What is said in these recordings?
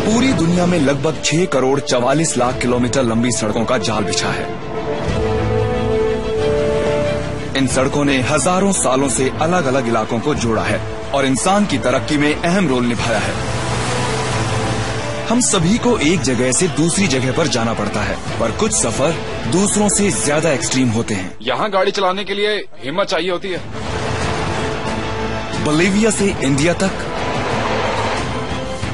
पूरी दुनिया में लगभग 6 करोड़ 44 लाख किलोमीटर लंबी सड़कों का जाल बिछा है। इन सड़कों ने हजारों सालों से अलग अलग इलाकों को जोड़ा है और इंसान की तरक्की में अहम रोल निभाया है। हम सभी को एक जगह से दूसरी जगह पर जाना पड़ता है, पर कुछ सफर दूसरों से ज्यादा एक्सट्रीम होते हैं। यहाँ गाड़ी चलाने के लिए हिम्मत चाहिए होती है। बोलिविया से इंडिया तक,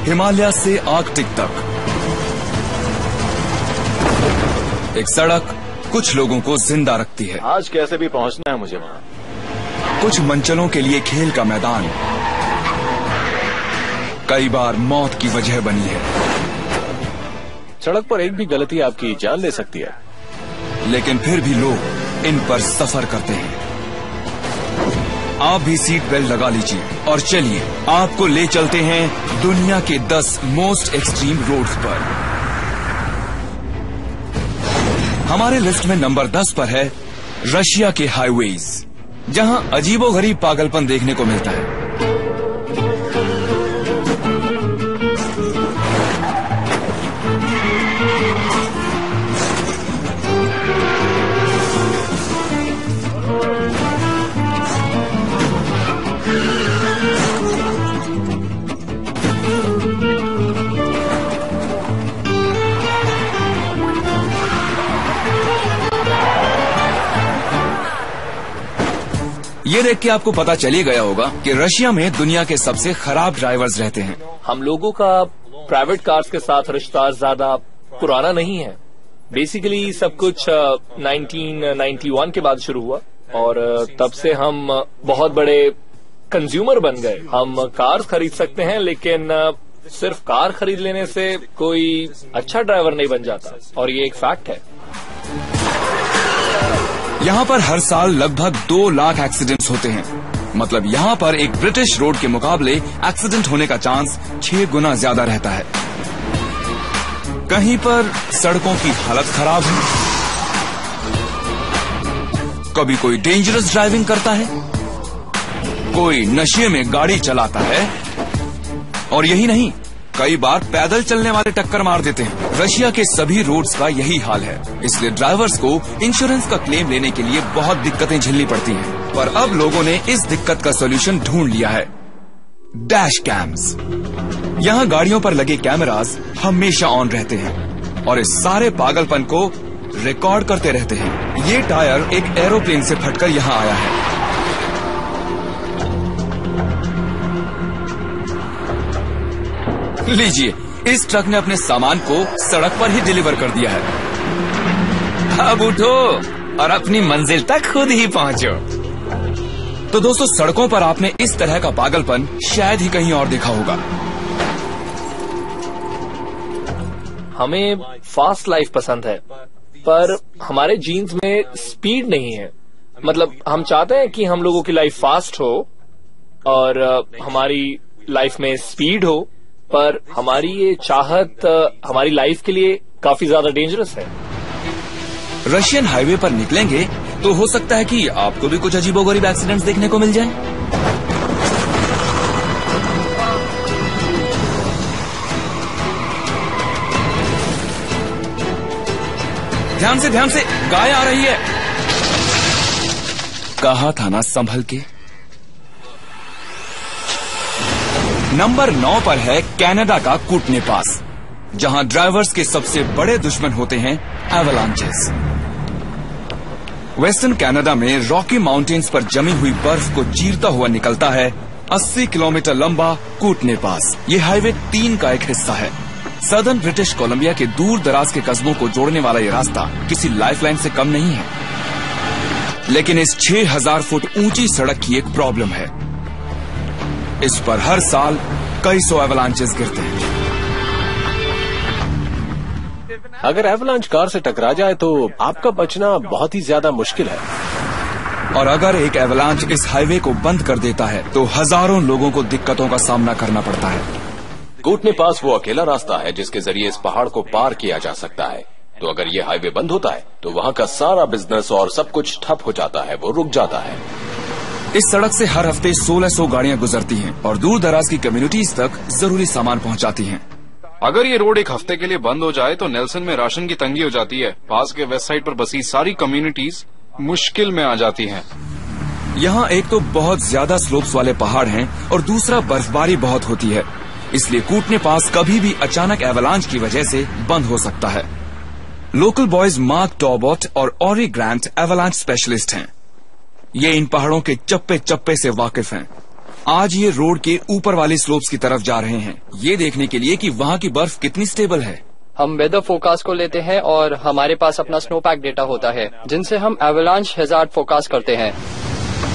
हिमालय से आर्कटिक तक, एक सड़क कुछ लोगों को जिंदा रखती है। आज कैसे भी पहुंचना है मुझे वहाँ। कुछ मंचलों के लिए खेल का मैदान कई बार मौत की वजह बनी है। सड़क पर एक भी गलती आपकी जान ले सकती है, लेकिन फिर भी लोग इन पर सफर करते हैं। आप भी सीट बेल्ट लगा लीजिए और चलिए आपको ले चलते हैं दुनिया के 10 मोस्ट एक्सट्रीम रोड्स पर। हमारे लिस्ट में नंबर 10 पर है रशिया के हाईवेज, जहां अजीबोगरीब पागलपन देखने को मिलता है। ये देख के आपको पता चली गया होगा कि रशिया में दुनिया के सबसे खराब ड्राइवर्स रहते हैं। हम लोगों का प्राइवेट कार्स के साथ रिश्ता ज्यादा पुराना नहीं है। बेसिकली सब कुछ 1991 के बाद शुरू हुआ और तब से हम बहुत बड़े कंज्यूमर बन गए। हम कार्स खरीद सकते हैं, लेकिन सिर्फ कार खरीद लेने से कोई अच्छा ड्राइवर नहीं बन जाता, और ये एक फैक्ट है। यहाँ पर हर साल लगभग 2 लाख एक्सीडेंट्स होते हैं। मतलब यहाँ पर एक ब्रिटिश रोड के मुकाबले एक्सीडेंट होने का चांस 6 गुना ज्यादा रहता है। कहीं पर सड़कों की हालत खराब है, कभी कोई डेंजरस ड्राइविंग करता है, कोई नशे में गाड़ी चलाता है, और यही नहीं, कई बार पैदल चलने वाले टक्कर मार देते हैं। रशिया के सभी रोड्स का यही हाल है, इसलिए ड्राइवर्स को इंश्योरेंस का क्लेम लेने के लिए बहुत दिक्कतें झेलनी पड़ती हैं। पर अब लोगों ने इस दिक्कत का सॉल्यूशन ढूंढ लिया है, डैश कैम्स। यहाँ गाड़ियों पर लगे कैमरास हमेशा ऑन रहते हैं और इस सारे पागलपन को रिकॉर्ड करते रहते हैं। ये टायर एक एरोप्लेन से फटकर यहाँ आया है। लीजिए, इस ट्रक ने अपने सामान को सड़क पर ही डिलीवर कर दिया है। अब उठो और अपनी मंजिल तक खुद ही पहुंचो। तो दोस्तों, सड़कों पर आपने इस तरह का पागलपन शायद ही कहीं और देखा होगा। हमें फास्ट लाइफ पसंद है, पर हमारे जीन्स में स्पीड नहीं है। मतलब हम चाहते हैं कि हम लोगों की लाइफ फास्ट हो और हमारी लाइफ में स्पीड हो, पर हमारी ये चाहत हमारी लाइफ के लिए काफी ज्यादा डेंजरस है। रशियन हाईवे पर निकलेंगे तो हो सकता है कि आपको भी कुछ अजीबोगरीब एक्सीडेंट्स देखने को मिल जाए। ध्यान से गाय आ रही है। कहा था ना संभल के। नंबर 9 पर है कनाडा का कूटने पास, जहां ड्राइवर्स के सबसे बड़े दुश्मन होते हैं एवलांचेस। वेस्टर्न कनाडा में रॉकी माउंटेन्स पर जमी हुई बर्फ को चीरता हुआ निकलता है 80 किलोमीटर लंबा कूटने पास। ये हाईवे 3 का एक हिस्सा है। सदर्न ब्रिटिश कोलंबिया के दूर दराज के कस्बों को जोड़ने वाला ये रास्ता किसी लाइफलाइन से कम नहीं है, लेकिन इस 6000 फुट ऊंची सड़क की एक प्रॉब्लम है। इस पर हर साल कई सौ एवलांचेस गिरते हैं। अगर एवलांच कार से टकरा जाए तो आपका बचना बहुत ही ज्यादा मुश्किल है। और अगर एक एवलांच इस हाईवे को बंद कर देता है तो हजारों लोगों को दिक्कतों का सामना करना पड़ता है। कूटने पास वो अकेला रास्ता है जिसके जरिए इस पहाड़ को पार किया जा सकता है। तो अगर ये हाईवे बंद होता है तो वहाँ का सारा बिजनेस और सब कुछ ठप हो जाता है, वो रुक जाता है। इस सड़क से हर हफ्ते 1600 गाड़ियां गुजरती हैं और दूर दराज की कम्युनिटीज तक जरूरी सामान पहुंचाती हैं। अगर ये रोड एक हफ्ते के लिए बंद हो जाए तो नेल्सन में राशन की तंगी हो जाती है। पास के वेस्ट साइड पर बसी सारी कम्युनिटीज मुश्किल में आ जाती हैं। यहाँ एक तो बहुत ज्यादा स्लोप्स वाले पहाड़ हैं और दूसरा बर्फबारी बहुत होती है, इसलिए कूटने पास कभी भी अचानक एवलांच की वजह से बंद हो सकता है। लोकल बॉयज मार्क टॉबॉट और ऑरी ग्रांट एवलांच स्पेशलिस्ट हैं। ये इन पहाड़ों के चप्पे चप्पे से वाकिफ हैं। आज ये रोड के ऊपर वाली स्लोप्स की तरफ जा रहे हैं, ये देखने के लिए कि वहाँ की बर्फ कितनी स्टेबल है। हम वेदर फोरकास्ट को लेते हैं और हमारे पास अपना स्नो पैक डेटा होता है जिनसे हम एवलांच हैजार्ड फोरकास्ट करते हैं।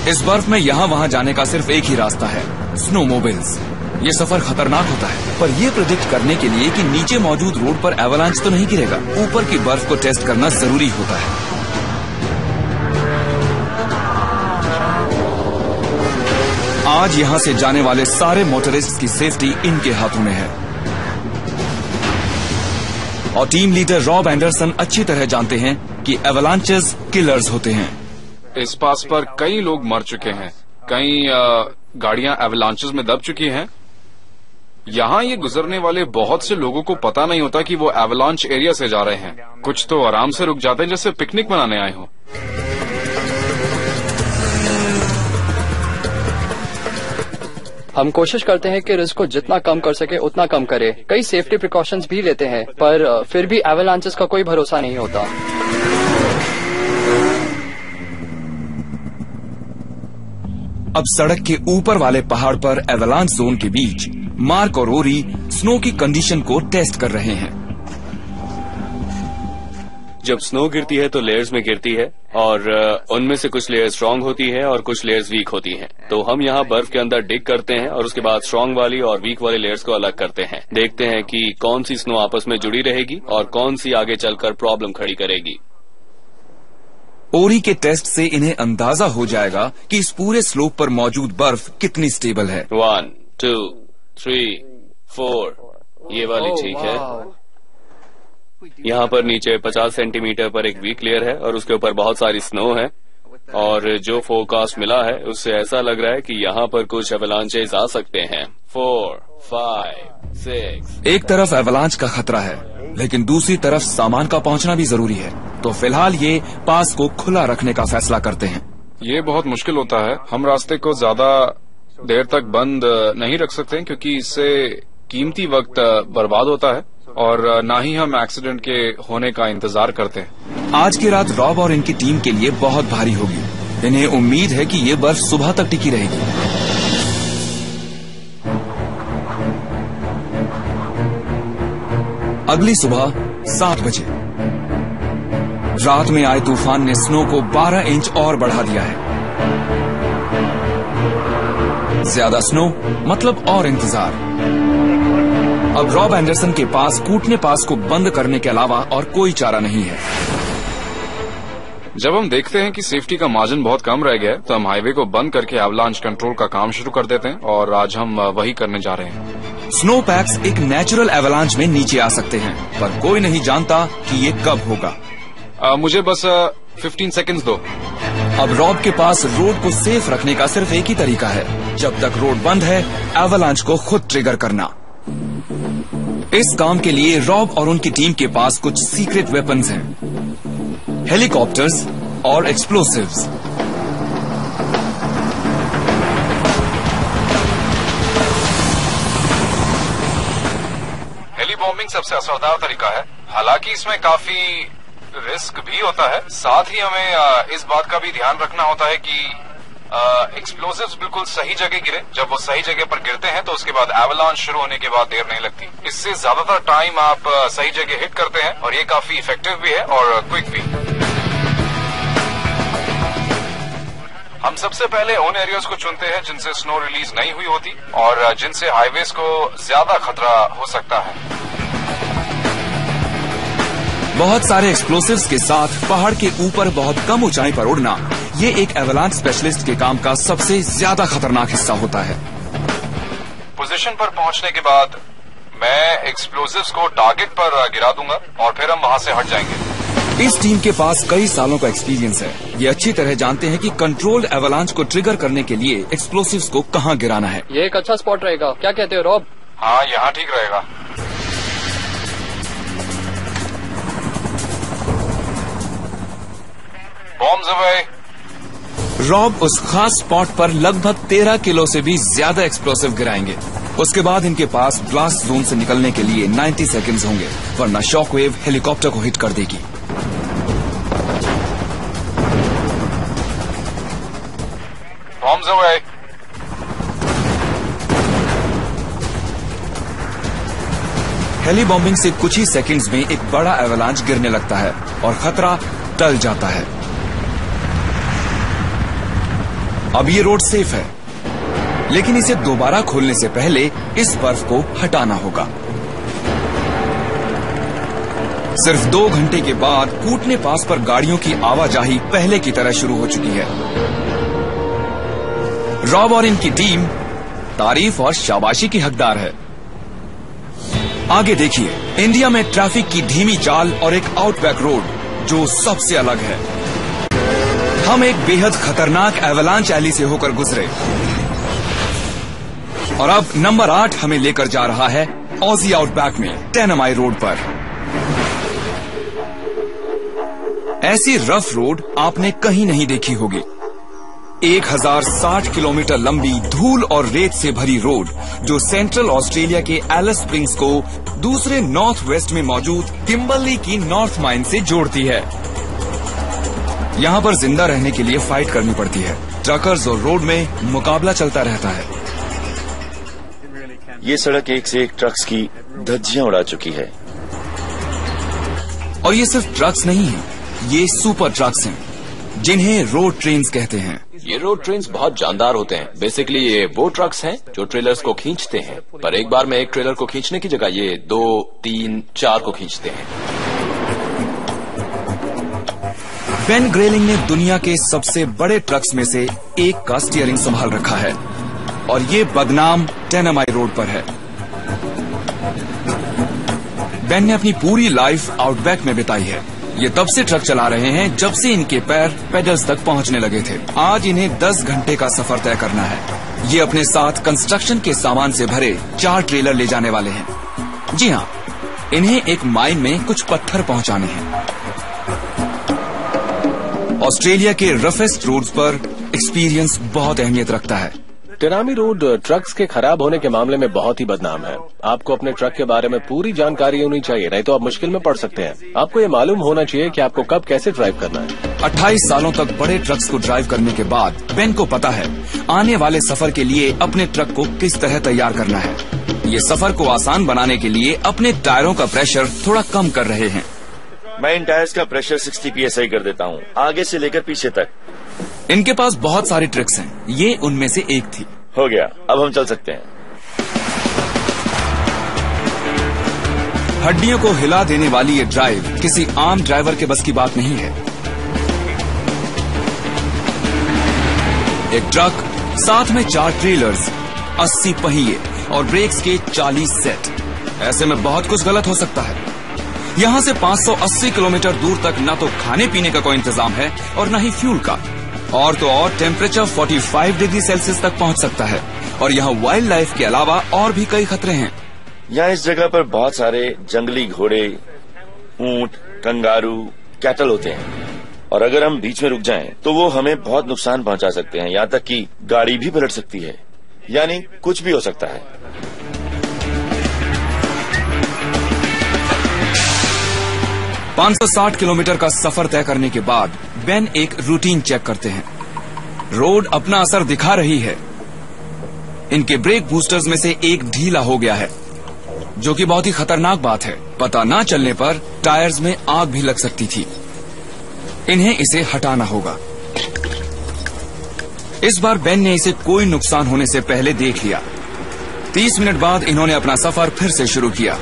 इस बर्फ में यहाँ वहाँ जाने का सिर्फ एक ही रास्ता है, स्नोमोबाइल्स। ये सफर खतरनाक होता है, पर ये प्रेडिक्ट करने के लिए कि नीचे मौजूद रोड पर एवलांच तो नहीं गिरेगा, ऊपर की बर्फ को टेस्ट करना जरूरी होता है। आज यहाँ से जाने वाले सारे मोटरिस्ट की सेफ्टी इनके हाथों में है और टीम लीडर रॉब एंडरसन अच्छी तरह जानते हैं कि एवलांचेस किलर्स होते हैं। इस पास पर कई लोग मर चुके हैं, कई गाड़ियां एवलांचेस में दब चुकी हैं। यहाँ ये गुजरने वाले बहुत से लोगों को पता नहीं होता कि वो एवलांच एरिया से जा रहे हैं। कुछ तो आराम से रुक जाते हैं जैसे पिकनिक मनाने आए हों। हम कोशिश करते हैं कि रिस्क को जितना कम कर सके उतना कम करें। कई सेफ्टी प्रिकॉशंस भी लेते हैं, पर फिर भी एवलांचेस का कोई भरोसा नहीं होता। अब सड़क के ऊपर वाले पहाड़ पर एवलांच जोन के बीच मार्क और ओरी स्नो की कंडीशन को टेस्ट कर रहे हैं। जब स्नो गिरती है तो लेयर्स में गिरती है और उनमें से कुछ लेयर्स स्ट्रांग होती है और कुछ लेयर्स वीक होती हैं। तो हम यहाँ बर्फ के अंदर डिग करते हैं और उसके बाद स्ट्रांग वाली और वीक वाली लेयर्स को अलग करते हैं। देखते हैं कि कौन सी स्नो आपस में जुड़ी रहेगी और कौन सी आगे चलकर प्रॉब्लम खड़ी करेगी। ओरी के टेस्ट से इन्हें अंदाजा हो जाएगा कि इस पूरे स्लोप पर मौजूद बर्फ कितनी स्टेबल है। 1, 2, 3, 4 ये वाली ठीक है। यहाँ पर नीचे 50 सेंटीमीटर पर एक वीक लेयर है और उसके ऊपर बहुत सारी स्नो है और जो फोरकास्ट मिला है उससे ऐसा लग रहा है कि यहाँ पर कुछ एवलांचेस आ सकते हैं। 4, 5, 6 एक तरफ एवलांच का खतरा है लेकिन दूसरी तरफ सामान का पहुंचना भी जरूरी है, तो फिलहाल ये पास को खुला रखने का फैसला करते हैं। ये बहुत मुश्किल होता है। हम रास्ते को ज्यादा देर तक बंद नहीं रख सकते क्योंकि इससे कीमती वक्त बर्बाद होता है और ना ही हम एक्सीडेंट के होने का इंतजार करते हैं। आज की रात रॉब और इनकी टीम के लिए बहुत भारी होगी। इन्हें उम्मीद है कि ये बर्फ सुबह तक टिकी रहेगी। अगली सुबह 7 बजे रात में आए तूफान ने स्नो को 12 इंच और बढ़ा दिया है। ज्यादा स्नो मतलब और इंतजार। अब रॉब एंडरसन के पास कूटने पास को बंद करने के अलावा और कोई चारा नहीं है। जब हम देखते हैं कि सेफ्टी का मार्जिन बहुत कम रह गया है तो हम हाईवे को बंद करके एवलांच कंट्रोल का काम शुरू कर देते हैं और आज हम वही करने जा रहे हैं। स्नो पैक्स एक नेचुरल एवलांच में नीचे आ सकते हैं, पर कोई नहीं जानता कि ये कब होगा। मुझे बस 15 सेकंड्स दो। अब रॉब के पास रोड को सेफ रखने का सिर्फ एक ही तरीका है, जब तक रोड बंद है एवलांच को खुद ट्रिगर करना। इस काम के लिए रॉब और उनकी टीम के पास कुछ सीक्रेट वेपन्स हैं, हेलीकॉप्टर्स और एक्सप्लोसिव्स। हेली बॉम्बिंग सबसे असरदार तरीका है, हालांकि इसमें काफी रिस्क भी होता है। साथ ही हमें इस बात का भी ध्यान रखना होता है कि एक्सप्लोसिव्स बिल्कुल सही जगह गिरे। जब वो सही जगह पर गिरते हैं तो उसके बाद एवलांच शुरू होने के बाद देर नहीं लगती। इससे ज्यादातर टाइम आप सही जगह हिट करते हैं और ये काफी इफेक्टिव भी है और क्विक भी। हम सबसे पहले उन एरियाज को चुनते हैं जिनसे स्नो रिलीज नहीं हुई होती और जिनसे हाईवेज को ज्यादा खतरा हो सकता है। बहुत सारे एक्सप्लोसिव्स के साथ पहाड़ के ऊपर बहुत कम ऊंचाई पर उड़ना ये एक एवलांच स्पेशलिस्ट के काम का सबसे ज्यादा खतरनाक हिस्सा होता है। पोजीशन पर पहुंचने के बाद मैं एक्सप्लोसिव्स को टारगेट पर गिरा दूंगा और फिर हम वहां से हट जाएंगे। इस टीम के पास कई सालों का एक्सपीरियंस है। ये अच्छी तरह जानते हैं कि कंट्रोल्ड एवलांच को ट्रिगर करने के लिए एक्सप्लोसिव्स को कहाँ गिराना है। ये एक अच्छा स्पॉट रहेगा, क्या कहते हो रॉब? हाँ, यहाँ ठीक रहेगा। Bombs away. रॉब उस खास स्पॉट पर लगभग 13 किलो से भी ज्यादा एक्सप्लोसिव गिराएंगे। उसके बाद इनके पास ब्लास्ट जोन से निकलने के लिए 90 सेकंड्स होंगे, वरना शॉकवेव हेलीकॉप्टर को हिट कर देगी। Bombs away. हेली बॉम्बिंग से कुछ ही सेकंड्स में एक बड़ा एवलांच गिरने लगता है और खतरा टल जाता है। अब ये रोड सेफ है, लेकिन इसे दोबारा खोलने से पहले इस बर्फ को हटाना होगा। सिर्फ 2 घंटे के बाद कूटने पास पर गाड़ियों की आवाजाही पहले की तरह शुरू हो चुकी है। रॉब और इनकी टीम तारीफ और शाबाशी की हकदार है। आगे देखिए, इंडिया में ट्रैफिक की धीमी चाल और एक आउटबैक रोड जो सबसे अलग है। हम एक बेहद खतरनाक एवलांच एली से होकर गुजरे और अब नंबर 8 हमें लेकर जा रहा है ऑजी आउटबैक में टेनेमाई रोड पर। ऐसी रफ रोड आपने कहीं नहीं देखी होगी। 1060 किलोमीटर लंबी धूल और रेत से भरी रोड जो सेंट्रल ऑस्ट्रेलिया के एलिस स्प्रिंग्स को दूसरे नॉर्थ वेस्ट में मौजूद किम्बरली की नॉर्थ माइन से जोड़ती है। यहाँ पर जिंदा रहने के लिए फाइट करनी पड़ती है। ट्रकर्स और रोड में मुकाबला चलता रहता है। ये सड़क एक से एक ट्रक्स की धज्जियां उड़ा चुकी है। और ये सिर्फ ट्रक्स नहीं हैं, ये सुपर ट्रक्स हैं जिन्हें रोड ट्रेन्स कहते हैं। ये रोड ट्रेन्स बहुत जानदार होते हैं। बेसिकली ये वो ट्रक्स हैं जो ट्रेलर्स को खींचते हैं, पर एक बार में एक ट्रेलर को खींचने की जगह ये 2, 3, 4 को खींचते हैं। बेन ग्रेलिंग ने दुनिया के सबसे बड़े ट्रक्स में से एक का स्टीयरिंग संभाल रखा है और ये बदनाम टेनेमाई रोड पर है। बेन ने अपनी पूरी लाइफ आउटबैक में बिताई है। ये तब से ट्रक चला रहे हैं जब से इनके पैर पेडल्स तक पहुंचने लगे थे। आज इन्हें 10 घंटे का सफर तय करना है। ये अपने साथ कंस्ट्रक्शन के सामान से भरे 4 ट्रेलर ले जाने वाले हैं। जी हाँ, इन्हें एक माइन में कुछ पत्थर पहुंचाने हैं। ऑस्ट्रेलिया के रफेस्ट रोड्स पर एक्सपीरियंस बहुत अहमियत रखता है। टेनामी रोड ट्रक्स के खराब होने के मामले में बहुत ही बदनाम है। आपको अपने ट्रक के बारे में पूरी जानकारी होनी चाहिए, नहीं तो आप मुश्किल में पड़ सकते हैं। आपको ये मालूम होना चाहिए कि आपको कब कैसे ड्राइव करना है। 28 सालों तक बड़े ट्रक्स को ड्राइव करने के बाद बेन को पता है आने वाले सफर के लिए अपने ट्रक को किस तरह तैयार करना है। ये सफर को आसान बनाने के लिए अपने टायरों का प्रेशर थोड़ा कम कर रहे हैं। मैं इन टायर्स का प्रेशर 60 PSI कर देता हूँ, आगे से लेकर पीछे तक। इनके पास बहुत सारी ट्रिक्स हैं, ये उनमें से एक थी। हो गया, अब हम चल सकते हैं। हड्डियों को हिला देने वाली ये ड्राइव किसी आम ड्राइवर के बस की बात नहीं है। एक ट्रक, साथ में 4 ट्रेलर्स, 80 पहिए और ब्रेक्स के 40 सेट। ऐसे में बहुत कुछ गलत हो सकता है। यहाँ से 580 किलोमीटर दूर तक न तो खाने पीने का कोई इंतजाम है और न ही फ्यूल का। और तो और टेम्परेचर 45 डिग्री सेल्सियस तक पहुँच सकता है। और यहाँ वाइल्ड लाइफ के अलावा और भी कई खतरे हैं। यहाँ इस जगह पर बहुत सारे जंगली घोड़े, ऊंट, कंगारू, कैटल होते हैं और अगर हम बीच में रुक जाएं तो वो हमें बहुत नुकसान पहुंचा सकते हैं। यहाँ तक कि गाड़ी भी पलट सकती है, यानी कुछ भी हो सकता है। पाँच 560 किलोमीटर का सफर तय करने के बाद बेन एक रूटीन चेक करते हैं। रोड अपना असर दिखा रही है। इनके ब्रेक बूस्टर्स में से एक ढीला हो गया है, जो कि बहुत ही खतरनाक बात है। पता ना चलने पर टायर्स में आग भी लग सकती थी। इन्हें इसे हटाना होगा। इस बार बेन ने इसे कोई नुकसान होने से पहले देख लिया। 30 मिनट बाद इन्होंने अपना सफर फिर से शुरू किया।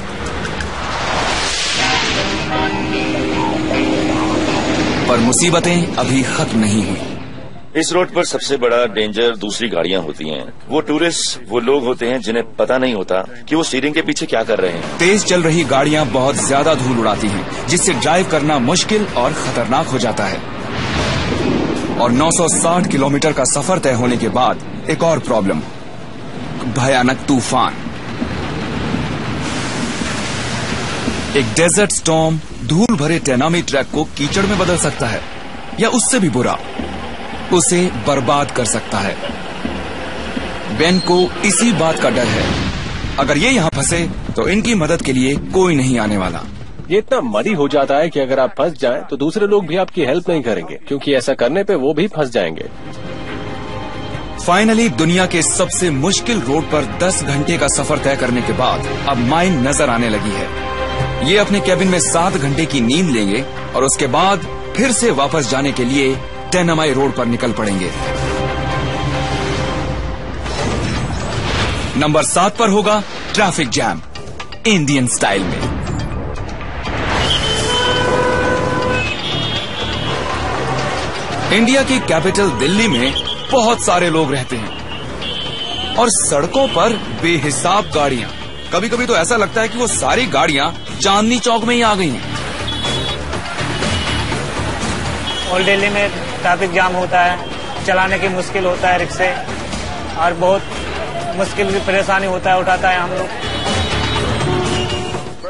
पर मुसीबतें अभी खत्म नहीं हुई। इस रोड पर सबसे बड़ा डेंजर दूसरी गाड़ियां होती हैं। वो टूरिस्ट, वो लोग होते हैं जिन्हें पता नहीं होता कि वो स्टीयरिंग के पीछे क्या कर रहे हैं। तेज चल रही गाड़ियां बहुत ज्यादा धूल उड़ाती हैं, जिससे ड्राइव करना मुश्किल और खतरनाक हो जाता है। और 960 किलोमीटर का सफर तय होने के बाद एक और प्रॉब्लम, भयानक तूफान। एक डेजर्ट स्टॉर्म धूल भरे टेनामी ट्रैक को कीचड़ में बदल सकता है। या उससे भी बुरा, उसे बर्बाद कर सकता है। बेन को इसी बात का डर है, अगर ये यहाँ फंसे तो इनकी मदद के लिए कोई नहीं आने वाला। ये इतना मडी हो जाता है कि अगर आप फंस जाएं तो दूसरे लोग भी आपकी हेल्प नहीं करेंगे, क्योंकि ऐसा करने पे वो भी फंस जाएंगे। फाइनली दुनिया के सबसे मुश्किल रोड पर 10 घंटे का सफर तय करने के बाद अब माइन नजर आने लगी है। ये अपने केबिन में 7 घंटे की नींद लेंगे और उसके बाद फिर से वापस जाने के लिए टेनामाई रोड पर निकल पड़ेंगे। नंबर 7 पर होगा ट्रैफिक जैम, इंडियन स्टाइल में। इंडिया की कैपिटल दिल्ली में बहुत सारे लोग रहते हैं और सड़कों पर बेहिसाब गाड़ियां। कभी कभी तो ऐसा लगता है कि वो सारी गाड़ियां चांदनी चौक में ही आ गई हैं। ओल्ड दिल्ली में ट्रैफिक जाम होता है, चलाने की मुश्किल होता है रिक्शे, और बहुत मुश्किल भी परेशानी होता है, उठाता है हम लोग।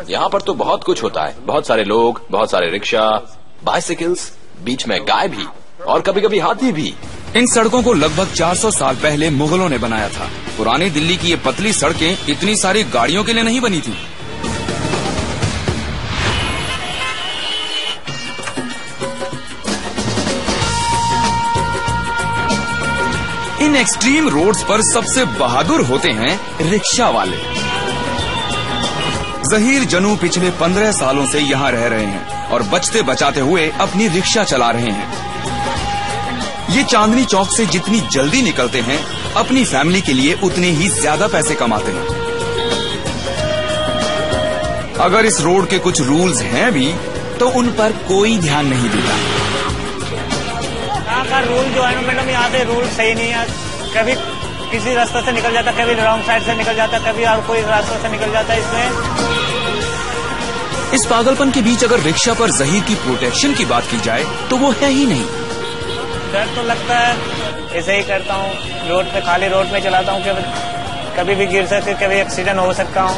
यहाँ पर तो बहुत कुछ होता है, बहुत सारे लोग, बहुत सारे रिक्शा, बाइसिकल्स, बीच में गाय भी और कभी कभी हाथी भी। इन सड़कों को लगभग 400 साल पहले मुगलों ने बनाया था। पुरानी दिल्ली की ये पतली सड़कें इतनी सारी गाड़ियों के लिए नहीं बनी थी। इन एक्सट्रीम रोड्स पर सबसे बहादुर होते हैं रिक्शा वाले। जहीर जनू पिछले 15 सालों से यहाँ रह रहे हैं और बचते बचाते हुए अपनी रिक्शा चला रहे हैं। ये चांदनी चौक से जितनी जल्दी निकलते हैं, अपनी फैमिली के लिए उतने ही ज्यादा पैसे कमाते हैं। अगर इस रोड के कुछ रूल्स हैं भी तो उन पर कोई ध्यान नहीं देता। यहाँ का रूल जो है मैडम, यहाँ पे रूल सही नहीं है। कभी किसी रास्ते से निकल जाता, कभी रॉन्ग साइड से निकल जाता, कभी और कोई रास्ते से निकल जाता है। इसमें इस पागलपन के बीच अगर रिक्शा पर जहीर की प्रोटेक्शन की बात की जाए तो वो है ही नहीं। डर तो लगता है, ऐसे ही करता हूँ, रोड पे खाली रोड में चलाता हूँ, कभी भी गिर सकते, कभी एक्सीडेंट हो सकता हूँ।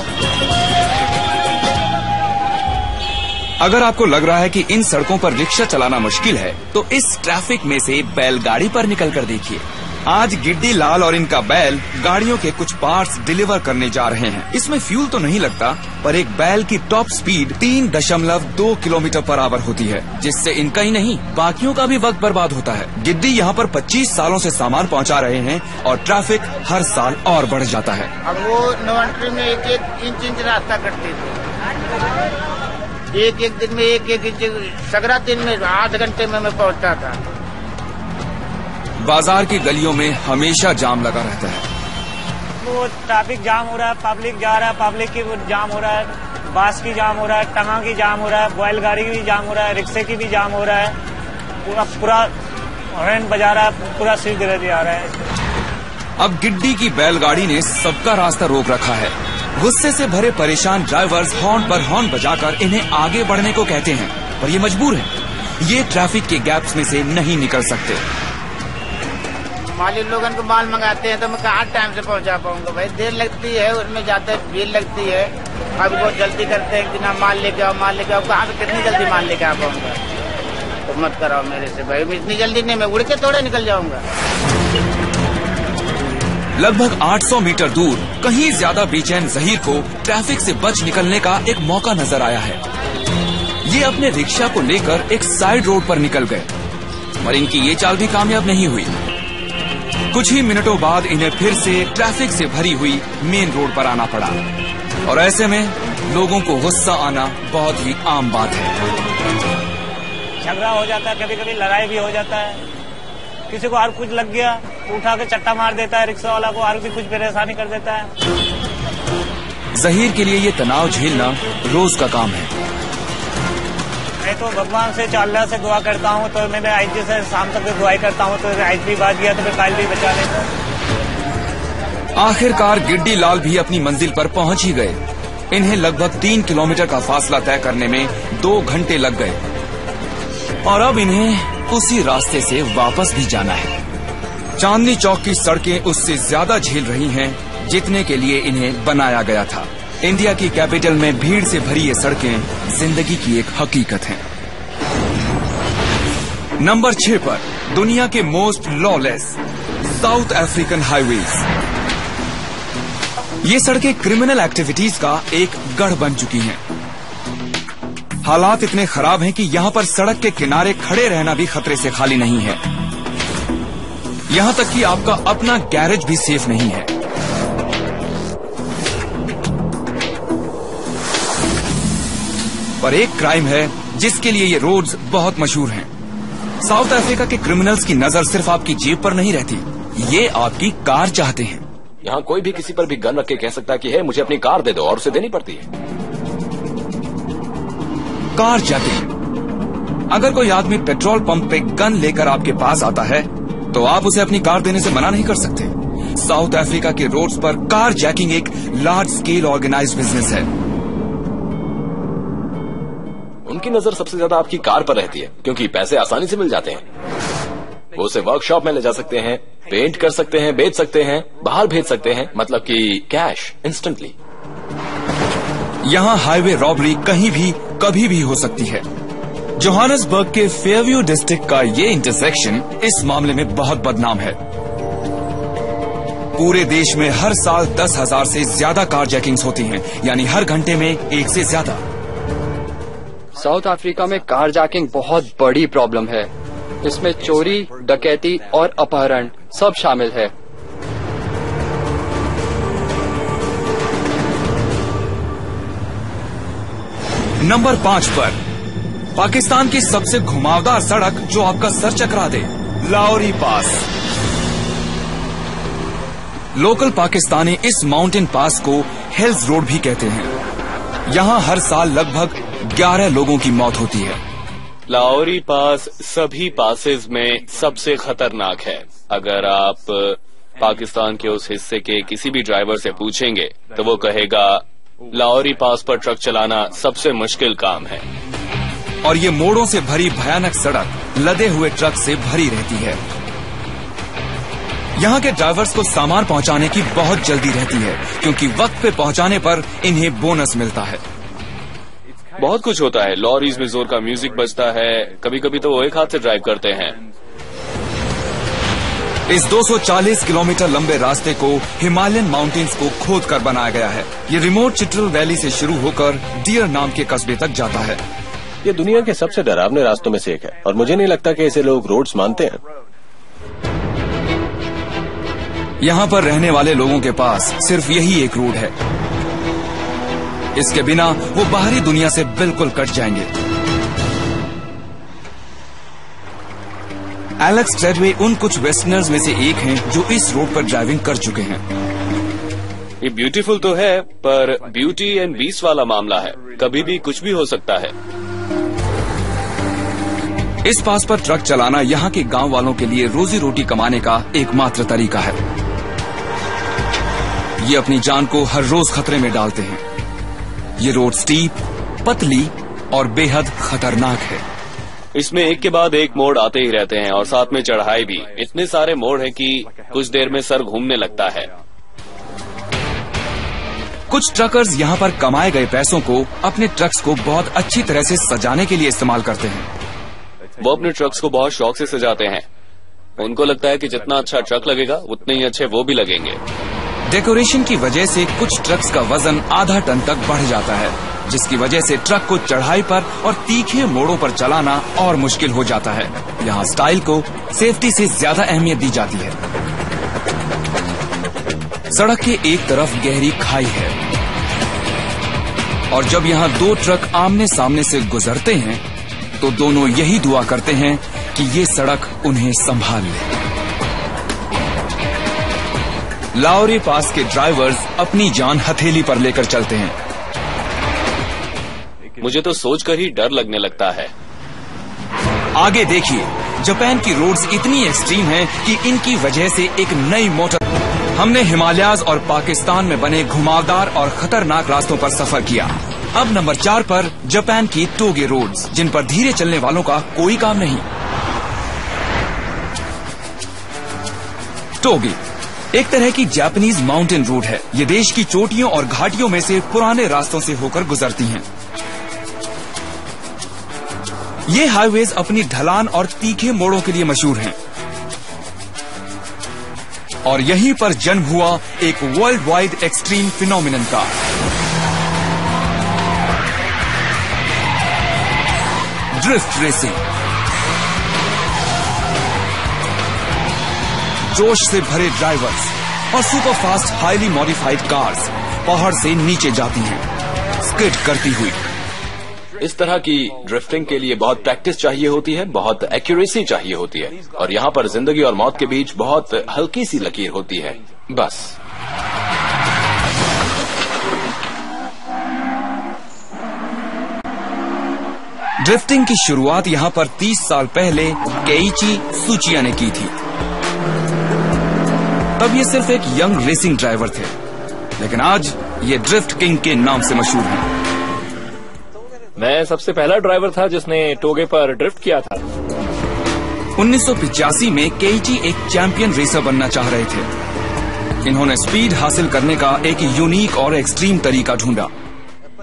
अगर आपको लग रहा है कि इन सड़कों पर रिक्शा चलाना मुश्किल है तो इस ट्रैफिक में से बैलगाड़ी पर निकल कर देखिए। आज गिड्डी लाल और इनका बैल गाड़ियों के कुछ पार्ट्स डिलीवर करने जा रहे हैं। इसमें फ्यूल तो नहीं लगता, पर एक बैल की top speed 3.2 kilometre per hour होती है, जिससे इनका ही नहीं बाकियों का भी वक्त बर्बाद होता है। गिड्डी यहाँ पर 25 सालों से सामान पहुँचा रहे हैं और ट्रैफिक हर साल और बढ़ जाता है। अब वो नवंट्री में 1-1 इंच रास्ता करते थे, एक दिन में 1-1 इंच, सगरा दिन में 8 घंटे में मैं पहुँचता था। बाजार की गलियों में हमेशा जाम लगा रहता है। वो ट्रैफिक जाम हो रहा है, पब्लिक जा रहा है, पब्लिक की जाम हो रहा है, बस की जाम हो रहा है, टंगा की जाम हो रहा है, बैलगाड़ी की भी जाम हो रहा है, रिक्शे की भी जाम हो रहा है। पूरा हॉर्न बजा रहा है, पूरा सिर गिरते आ रहा है। अब गिड्डी की बैलगाड़ी ने सबका रास्ता रोक रखा है। गुस्से से भरे परेशान ड्राइवर्स हॉर्न पर हॉर्न बजाकर इन्हें आगे बढ़ने को कहते हैं, पर ये मजबूर हैं। ये ट्रैफिक के गैप्स में से नहीं निकल सकते। मालिक लोगों को माल मंगाते हैं तो मैं कहाँ टाइम से पहुँचा पाऊंगा भाई, देर लगती है, उसमें जाते भीड़ लगती है। अभी बहुत जल्दी करते हैं कि ना माल लेके आओ, माल लेके आओ, कहाँ से कितनी जल्दी माल लेके आ पाऊंगा। तो मत कराओ मेरे से भाई, इतनी जल्दी नहीं, मैं उड़ के थोड़े निकल जाऊंगा। लगभग 800 मीटर दूर कहीं ज्यादा बेचैन जहीर को ट्रैफिक से बच निकलने का एक मौका नजर आया है। ये अपने रिक्शा को लेकर एक साइड रोड पर निकल गए, पर इनकी ये चाल भी कामयाब नहीं हुई। कुछ ही मिनटों बाद इन्हें फिर से ट्रैफिक से भरी हुई मेन रोड पर आना पड़ा, और ऐसे में लोगों को गुस्सा आना बहुत ही आम बात है। झगड़ा हो जाता है, कभी कभी लड़ाई भी हो जाता है। किसी को और कुछ लग गया तो उठा के चट्टा मार देता है, रिक्शा वाला को और भी कुछ परेशानी कर देता है। जहीर के लिए ये तनाव झेलना रोज का काम है। मैं तो भगवान से अल्लाह से दुआ करता हूँ, तो मैंने आज से शाम तक दुआई करता हूँ, तो आज भी बात किया तो मैं कल भी बचा लेता। आखिरकार गिड्डी लाल भी अपनी मंजिल पर पहुंच ही गए। इन्हें लगभग 3 किलोमीटर का फासला तय करने में 2 घंटे लग गए और अब इन्हें उसी रास्ते से वापस भी जाना है। चांदनी चौक की सड़कें उससे ज्यादा झेल रही हैं जितने के लिए इन्हें बनाया गया था। इंडिया की कैपिटल में भीड़ से भरी ये सड़कें जिंदगी की एक हकीकत हैं। नंबर 6 पर दुनिया के most lawless south African highways. ये सड़कें क्रिमिनल एक्टिविटीज का एक गढ़ बन चुकी हैं। हालात इतने खराब हैं कि यहां पर सड़क के किनारे खड़े रहना भी खतरे से खाली नहीं है। यहां तक कि आपका अपना गैरेज भी सेफ नहीं है। पर एक क्राइम है जिसके लिए ये रोड्स बहुत मशहूर हैं। साउथ अफ्रीका के क्रिमिनल्स की नजर सिर्फ आपकी जेब पर नहीं रहती, ये आपकी कार चाहते हैं। यहाँ कोई भी किसी पर भी गन रख के कह सकता है कि है मुझे अपनी कार दे दो, और उसे देनी पड़ती है। Car jacking. अगर कोई आदमी पेट्रोल पंप पे गन लेकर आपके पास आता है तो आप उसे अपनी कार देने से मना नहीं कर सकते। साउथ अफ्रीका के रोड्स पर कार जैकिंग एक लार्ज स्केल ऑर्गेनाइज्ड बिजनेस है। उनकी नजर सबसे ज्यादा आपकी कार पर रहती है, क्योंकि पैसे आसानी से मिल जाते हैं। वो उसे वर्कशॉप में ले जा सकते हैं, पेंट कर सकते हैं, बेच सकते हैं, बाहर भेज सकते हैं, मतलब कि कैश इंस्टेंटली। यहाँ हाईवे रॉबरी कहीं भी कभी भी हो सकती है। जोहानिसबर्ग के फेयरव्यू डिस्ट्रिक्ट का ये इंटरसेक्शन इस मामले में बहुत बदनाम है। पूरे देश में हर साल 10,000 से ज्यादा कार जैकिंग्स होती हैं, यानी हर घंटे में एक से ज्यादा। साउथ अफ्रीका में कार जैकिंग बहुत बड़ी प्रॉब्लम है। इसमें चोरी, डकैती और अपहरण सब शामिल है। नंबर 5 पर पाकिस्तान की सबसे घुमावदार सड़क जो आपका सर चकरा दे, लाहौरी पास। लोकल पाकिस्तानी इस माउंटेन पास को हिल्स रोड भी कहते हैं। यहाँ हर साल लगभग 11 लोगों की मौत होती है। लाहौरी पास सभी पासेस में सबसे खतरनाक है। अगर आप पाकिस्तान के उस हिस्से के किसी भी ड्राइवर से पूछेंगे तो वो कहेगा लाहौरी पास पर ट्रक चलाना सबसे मुश्किल काम है। और ये मोड़ों से भरी भयानक सड़क लदे हुए ट्रक से भरी रहती है। यहाँ के ड्राइवर्स को सामान पहुँचाने की बहुत जल्दी रहती है, क्योंकि वक्त पे पहुँचाने पर इन्हें बोनस मिलता है। बहुत कुछ होता है। लॉरीज में जोर का म्यूजिक बजता है, कभी कभी तो वो एक हाथ से ड्राइव करते हैं। इस 240 किलोमीटर लंबे रास्ते को हिमालयन माउंटेन्स को खोद कर बनाया गया है। ये रिमोट चिट्रल वैली से शुरू होकर डियर नाम के कस्बे तक जाता है। ये दुनिया के सबसे डरावने रास्तों में से एक है, और मुझे नहीं लगता कि इसे लोग रोड्स मानते हैं। यहाँ पर रहने वाले लोगों के पास सिर्फ यही एक रोड है। इसके बिना वो बाहरी दुनिया से बिल्कुल कट जाएंगे। एलेक्स ट्रेडवे उन कुछ वेस्टर्नर्स में से एक हैं जो इस रोड पर ड्राइविंग कर चुके हैं। ये ब्यूटीफुल तो है, पर ब्यूटी एंड बीस्ट वाला मामला है। कभी भी कुछ भी हो सकता है। इस पास पर ट्रक चलाना यहाँ के गांव वालों के लिए रोजी रोटी कमाने का एकमात्र तरीका है। ये अपनी जान को हर रोज खतरे में डालते हैं। ये रोड स्टीप, पतली और बेहद खतरनाक है। इसमें एक के बाद एक मोड़ आते ही रहते हैं, और साथ में चढ़ाई भी। इतने सारे मोड़ हैं कि कुछ देर में सर घूमने लगता है। कुछ ट्रकर्स यहाँ पर कमाए गए पैसों को अपने ट्रक्स को बहुत अच्छी तरह से सजाने के लिए इस्तेमाल करते हैं। वो अपने ट्रक्स को बहुत शौक से सजाते हैं। उनको लगता है कि जितना अच्छा ट्रक लगेगा उतने ही अच्छे वो भी लगेंगे। डेकोरेशन की वजह से कुछ ट्रक्स का वजन आधा टन तक बढ़ जाता है, जिसकी वजह से ट्रक को चढ़ाई पर और तीखे मोड़ों पर चलाना और मुश्किल हो जाता है। यहाँ स्टाइल को सेफ्टी से ज्यादा अहमियत दी जाती है। सड़क के एक तरफ गहरी खाई है, और जब यहाँ दो ट्रक आमने सामने से गुजरते हैं तो दोनों यही दुआ करते हैं कि ये सड़क उन्हें संभाल ले। लाहौरी पास के ड्राइवर्स अपनी जान हथेली पर लेकर चलते हैं। मुझे तो सोचकर ही डर लगने लगता है। आगे देखिए, जापान की रोड्स इतनी एक्सट्रीम हैं कि इनकी वजह से एक नई मोटर। हमने हिमालयाज और पाकिस्तान में बने घुमावदार और खतरनाक रास्तों पर सफर किया। अब नंबर 4 पर जापान की टोगे रोड्स, जिन पर धीरे चलने वालों का कोई काम नहीं। टोगे एक तरह की जापानीज माउंटेन रोड है। ये देश की चोटियों और घाटियों में से पुराने रास्तों से होकर गुजरती हैं। ये हाईवेज अपनी ढलान और तीखे मोड़ों के लिए मशहूर हैं और यहीं पर जन्म हुआ एक वर्ल्ड वाइड एक्सट्रीम फिनोमिनन का। Drift racing. जोश से भरे ड्राइवर्स और सुपरफास्ट हाईली मॉडिफाइड कार्स पहाड़ से नीचे जाती हैं, स्किड करती हुई। इस तरह की ड्रिफ्टिंग के लिए बहुत प्रैक्टिस चाहिए होती है, बहुत एक्यूरेसी चाहिए होती है और यहाँ पर जिंदगी और मौत के बीच बहुत हल्की सी लकीर होती है, बस। ड्रिफ्टिंग की शुरुआत यहाँ पर 30 साल पहले केइची सुचिया ने की थी। तब ये सिर्फ एक यंग रेसिंग ड्राइवर थे, लेकिन आज ये ड्रिफ्ट किंग के नाम से मशहूर हैं। मैं सबसे पहला ड्राइवर था जिसने टोगे पर ड्रिफ्ट किया था। 1985 में केइची एक चैंपियन रेसर बनना चाह रहे थे। इन्होंने स्पीड हासिल करने का एक यूनिक और एक्सट्रीम तरीका ढूंढा।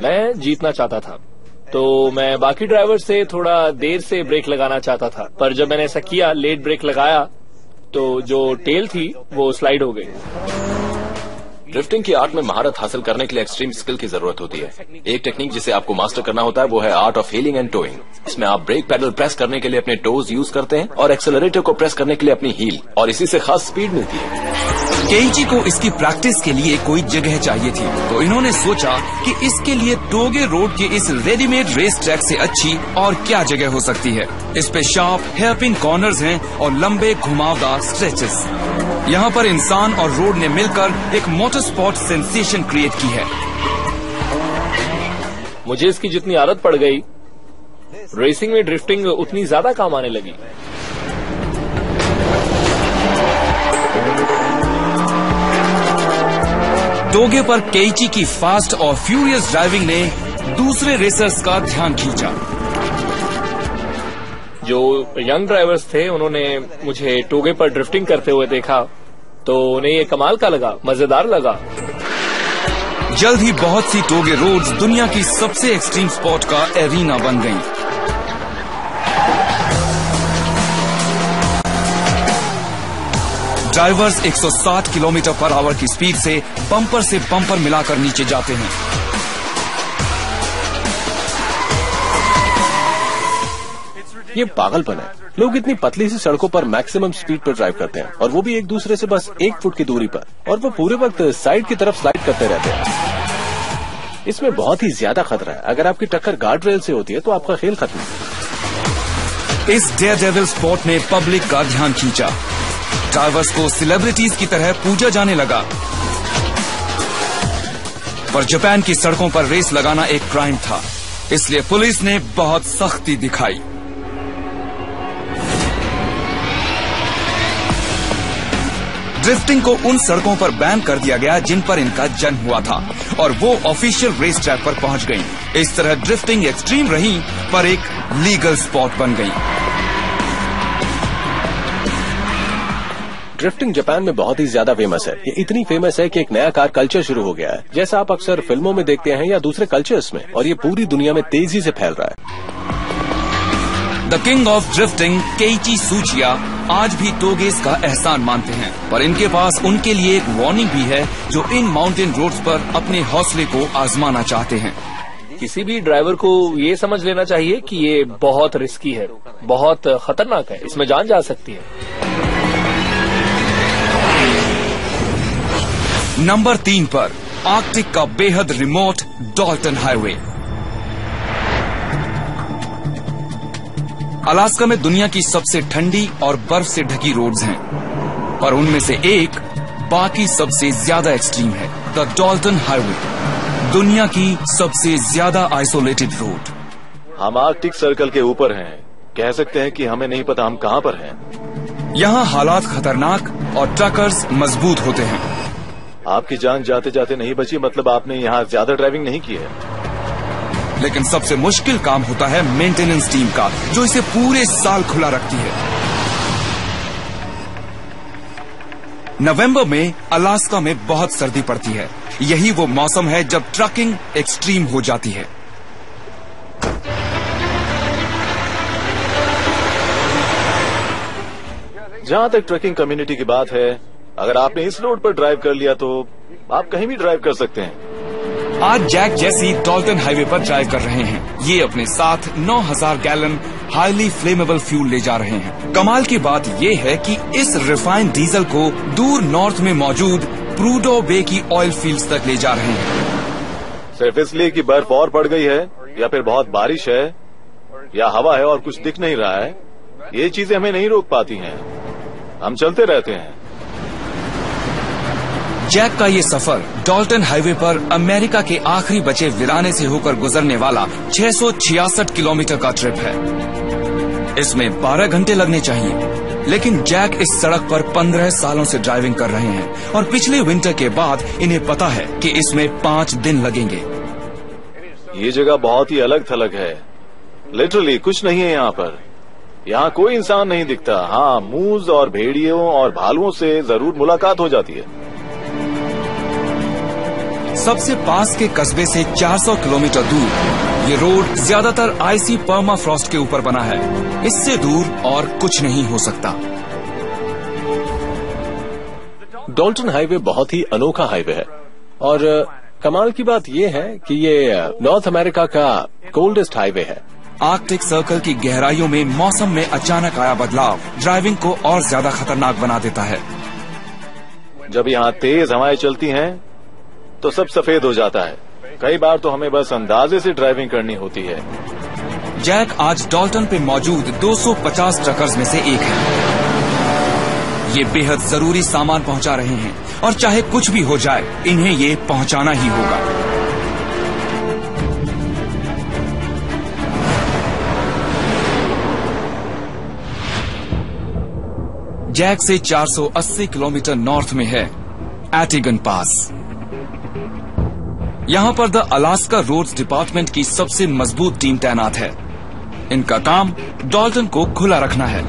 मैं जीतना चाहता था, तो मैं बाकी ड्राइवर से थोड़ा देर से ब्रेक लगाना चाहता था, पर जब मैंने ऐसा किया, लेट ब्रेक लगाया, तो जो टेल थी वो स्लाइड हो गई। ड्रिफ्टिंग की आर्ट में महारत हासिल करने के लिए एक्सट्रीम स्किल की जरूरत होती है। एक टेक्निक जिसे आपको मास्टर करना होता है वो है art of healing and towing. इसमें आप ब्रेक पैडल प्रेस करने के लिए अपने टोज यूज करते हैं और एक्सेलरेटर को प्रेस करने के लिए अपनी हील, और इसी से खास स्पीड मिलती है। केइची को इसकी प्रैक्टिस के लिए कोई जगह चाहिए थी, तो इन्होंने सोचा कि इसके लिए टोगे रोड के इस रेडीमेड रेस ट्रैक से अच्छी और क्या जगह हो सकती है। इस पे शार्प हेयरपिन कॉर्नर्स हैं और लंबे घुमावदार स्ट्रेचेस। यहाँ पर इंसान और रोड ने मिलकर एक मोटर स्पोर्ट सेंसेशन क्रिएट की है। मुझे इसकी जितनी आदत पड़ गई, रेसिंग में ड्रिफ्टिंग उतनी ज्यादा काम आने लगी। टोगे पर केइची की फास्ट और फ्यूरियस ड्राइविंग ने दूसरे रेसर्स का ध्यान खींचा। जो यंग ड्राइवर्स थे उन्होंने मुझे टोगे पर ड्रिफ्टिंग करते हुए देखा, तो उन्हें ये कमाल का लगा, मजेदार लगा। जल्द ही बहुत सी टोगे रोड्स दुनिया की सबसे एक्सट्रीम स्पोर्ट का एरीना बन गईं। ड्राइवर्स 160 किलोमीटर पर आवर की स्पीड से बम्पर मिलाकर नीचे जाते हैं। ये पागलपन है। लोग इतनी पतली सी सड़कों पर मैक्सिमम स्पीड पर ड्राइव करते हैं और वो भी एक दूसरे से बस 1 फुट की दूरी पर, और वो पूरे वक्त साइड की तरफ स्लाइड करते रहते हैं। इसमें बहुत ही ज्यादा खतरा है। अगर आपकी टक्कर गार्ड रेल से होती है तो आपका खेल खत्म है। इस डेयरडेविल स्पोर्ट ने पब्लिक का ध्यान खींचा। ड्राइवर्स को सेलिब्रिटीज की तरह पूजा जाने लगा। पर जापान की सड़कों पर रेस लगाना एक क्राइम था, इसलिए पुलिस ने बहुत सख्ती दिखाई। ड्रिफ्टिंग को उन सड़कों पर बैन कर दिया गया जिन पर इनका जन्म हुआ था, और वो ऑफिशियल रेस ट्रैक पर पहुंच गई। इस तरह ड्रिफ्टिंग एक्सट्रीम रही पर एक लीगल स्पोर्ट बन गई। ड्रिफ्टिंग जापान में बहुत ही ज्यादा फेमस है। ये इतनी फेमस है कि एक नया कार कल्चर शुरू हो गया है, जैसा आप अक्सर फिल्मों में देखते हैं या दूसरे कल्चर्स में, और ये पूरी दुनिया में तेजी से फैल रहा है। The king of drifting Keiichi Tsuchiya आज भी टोगेस का एहसान मानते हैं, पर इनके पास उनके लिए एक वार्निंग भी है जो इन माउंटेन रोड्स पर अपने हौसले को आजमाना चाहते हैं। किसी भी ड्राइवर को ये समझ लेना चाहिए कि ये बहुत रिस्की है, बहुत खतरनाक है, इसमें जान जा सकती है। नंबर 3 पर आर्कटिक का बेहद रिमोट डॉल्टन हाईवे। अलास्का में दुनिया की सबसे ठंडी और बर्फ से ढकी रोड्स हैं, पर उनमें से एक बाकी सबसे ज्यादा एक्सट्रीम है। द डॉल्टन हाईवे, दुनिया की सबसे ज्यादा आइसोलेटेड रोड। हम आर्कटिक सर्कल के ऊपर हैं, कह सकते हैं कि हमें नहीं पता हम कहां पर हैं। यहाँ हालात खतरनाक और ट्रकर्स मजबूत होते हैं। आपकी जान जाते जाते नहीं बची, मतलब आपने यहाँ ज्यादा ड्राइविंग नहीं की है। लेकिन सबसे मुश्किल काम होता है मेंटेनेंस टीम का, जो इसे पूरे साल खुला रखती है। नवंबर में अलास्का में बहुत सर्दी पड़ती है। यही वो मौसम है जब ट्रकिंग एक्सट्रीम हो जाती है। जहाँ तक ट्रकिंग कम्युनिटी की बात है, अगर आपने इस रोड पर ड्राइव कर लिया तो आप कहीं भी ड्राइव कर सकते हैं। आज जैक जैसी डॉल्टन हाईवे पर ड्राइव कर रहे हैं। ये अपने साथ 9000 गैलन हाईली फ्लेमेबल फ्यूल ले जा रहे हैं। कमाल की बात ये है कि इस रिफाइंड डीजल को दूर नॉर्थ में मौजूद प्रूडो बे की ऑयल फील्ड्स तक ले जा रहे हैं। सिर्फ इसलिए कि बर्फ और पड़ गई है या फिर बहुत बारिश है या हवा है और कुछ दिख नहीं रहा है, ये चीजें हमें नहीं रोक पाती हैं। हम चलते रहते हैं। जैक का ये सफर डॉल्टन हाईवे पर अमेरिका के आखिरी बचे वीराने से होकर गुजरने वाला 666 किलोमीटर का ट्रिप है। इसमें 12 घंटे लगने चाहिए, लेकिन जैक इस सड़क पर 15 सालों से ड्राइविंग कर रहे हैं और पिछले विंटर के बाद इन्हें पता है कि इसमें 5 दिन लगेंगे। ये जगह बहुत ही अलग थलग है। लिटरली कुछ नहीं है यहाँ पर। यहाँ कोई इंसान नहीं दिखता। हाँ, मूज और भेड़ियों और भालुओं से जरूर मुलाकात हो जाती है। सबसे पास के कस्बे से 400 किलोमीटर दूर ये रोड ज्यादातर आइसी पर्माफ्रॉस्ट के ऊपर बना है। इससे दूर और कुछ नहीं हो सकता। डॉल्टन हाईवे बहुत ही अनोखा हाईवे है और कमाल की बात ये है कि ये नॉर्थ अमेरिका का कोल्डेस्ट हाईवे है। आर्कटिक सर्कल की गहराइयों में मौसम में अचानक आया बदलाव ड्राइविंग को और ज्यादा खतरनाक बना देता है। जब यहाँ तेज हवाएं चलती हैं तो सब सफेद हो जाता है। कई बार तो हमें बस अंदाजे से ड्राइविंग करनी होती है। जैक आज डॉल्टन पे मौजूद 250 ट्रकर्स में से एक है। ये बेहद जरूरी सामान पहुंचा रहे हैं और चाहे कुछ भी हो जाए इन्हें ये पहुंचाना ही होगा। जैक से 480 किलोमीटर नॉर्थ में है एटिगन पास। यहाँ पर द अलास्का रोड्स डिपार्टमेंट की सबसे मजबूत टीम तैनात है। इनका काम डॉल्टन को खुला रखना है।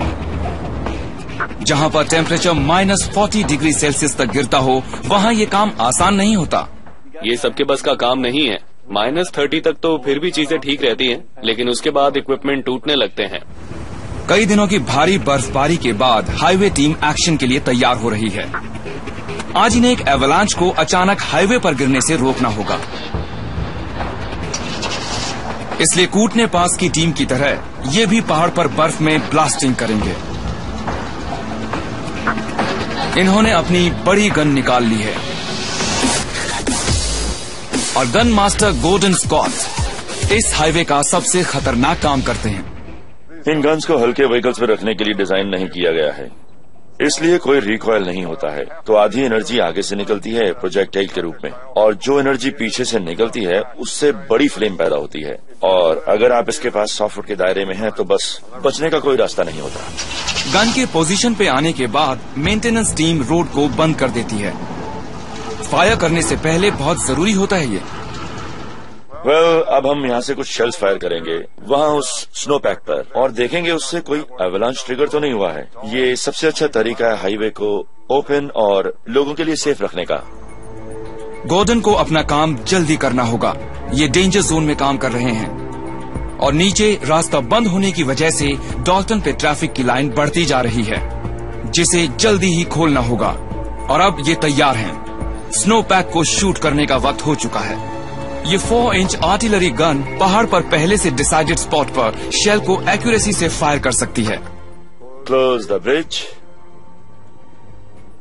जहाँ पर टेम्परेचर -40 डिग्री सेल्सियस तक गिरता हो वहाँ ये काम आसान नहीं होता। ये सबके बस का काम नहीं है। -30 तक तो फिर भी चीजें ठीक रहती हैं, लेकिन उसके बाद इक्विपमेंट टूटने लगते हैं। कई दिनों की भारी बर्फबारी के बाद हाईवे टीम एक्शन के लिए तैयार हो रही है। आज इन्हें एक एवलांच को अचानक हाईवे पर गिरने से रोकना होगा। इसलिए कूटने पास की टीम की तरह ये भी पहाड़ पर बर्फ में ब्लास्टिंग करेंगे। इन्होंने अपनी बड़ी गन निकाल ली है और गन मास्टर गोर्डन स्कॉट इस हाईवे का सबसे खतरनाक काम करते हैं। इन गन्स को हल्के व्हीकल्स पर रखने के लिए डिजाइन नहीं किया गया है, इसलिए कोई रिकॉइल नहीं होता है। तो आधी एनर्जी आगे से निकलती है प्रोजेक्टाइल के रूप में, और जो एनर्जी पीछे से निकलती है उससे बड़ी फ्लेम पैदा होती है। और अगर आप इसके पास 100 फुट के दायरे में हैं तो बस बचने का कोई रास्ता नहीं होता। गन के पोजीशन पे आने के बाद मेंटेनेंस टीम रोड को बंद कर देती है। फायर करने से पहले बहुत जरूरी होता है ये। अब हम यहाँ से कुछ शेल्स फायर करेंगे वहाँ उस स्नो पैक पर, और देखेंगे उससे कोई एवलांच ट्रिगर तो नहीं हुआ है। ये सबसे अच्छा तरीका है हाईवे को ओपन और लोगों के लिए सेफ रखने का। गोर्डन को अपना काम जल्दी करना होगा। ये डेंजर जोन में काम कर रहे हैं और नीचे रास्ता बंद होने की वजह से डॉल्टन पे ट्रैफिक की लाइन बढ़ती जा रही है, जिसे जल्दी ही खोलना होगा। और अब ये तैयार हैं। स्नो पैक को शूट करने का वक्त हो चुका है। ये 4 इंच आर्टिलरी गन पहाड़ पर पहले से डिसाइडेड स्पॉट पर शेल को एक्यूरेसी से फायर कर सकती है। Close the bridge,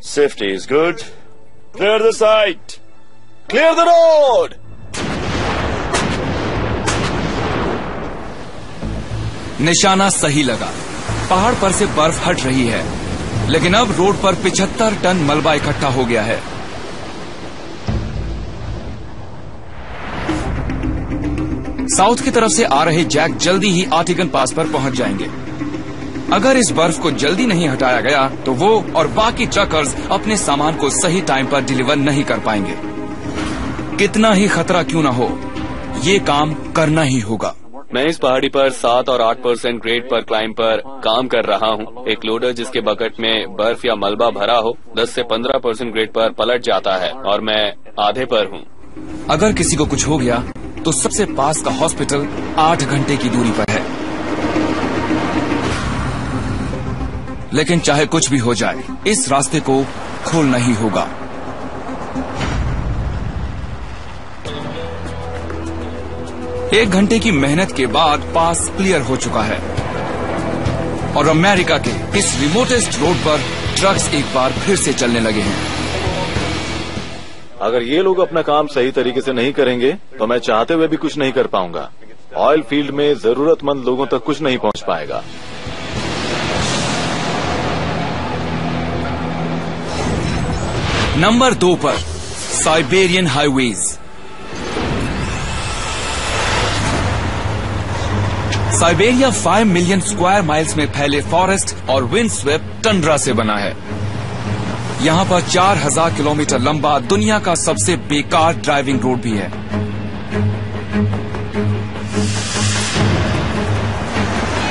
safety is good, clear the site, clear the road. निशाना सही लगा। पहाड़ पर से बर्फ हट रही है, लेकिन अब रोड पर 75 टन मलबा इकट्ठा हो गया है। साउथ की तरफ से आ रहे जैक जल्दी ही आर्टिगन पास पर पहुंच जाएंगे। अगर इस बर्फ को जल्दी नहीं हटाया गया तो वो और बाकी ट्रकर्स अपने सामान को सही टाइम पर डिलीवर नहीं कर पाएंगे। कितना ही खतरा क्यों न हो, ये काम करना ही होगा। मैं इस पहाड़ी पर 7 और 8% ग्रेड पर क्लाइंब पर काम कर रहा हूँ। एक लोडर जिसके बकेट में बर्फ या मलबा भरा हो 10 से 15% ग्रेड पर पलट जाता है और मैं आधे पर हूँ। अगर किसी को कुछ हो गया तो सबसे पास का हॉस्पिटल 8 घंटे की दूरी पर है। लेकिन चाहे कुछ भी हो जाए, इस रास्ते को खोलना ही होगा। एक घंटे की मेहनत के बाद पास क्लियर हो चुका है और अमेरिका के इस रिमोटेस्ट रोड पर ट्रक्स एक बार फिर से चलने लगे हैं। अगर ये लोग अपना काम सही तरीके से नहीं करेंगे तो मैं चाहते हुए भी कुछ नहीं कर पाऊंगा। ऑयल फील्ड में जरूरतमंद लोगों तक कुछ नहीं पहुंच पाएगा। नंबर 2 पर Siberian highways. Siberia 5 million square miles में फैले फॉरेस्ट और विंड स्वेप्ट टंड्रा से बना है। यहाँ पर 4000 किलोमीटर लंबा दुनिया का सबसे बेकार ड्राइविंग रोड भी है।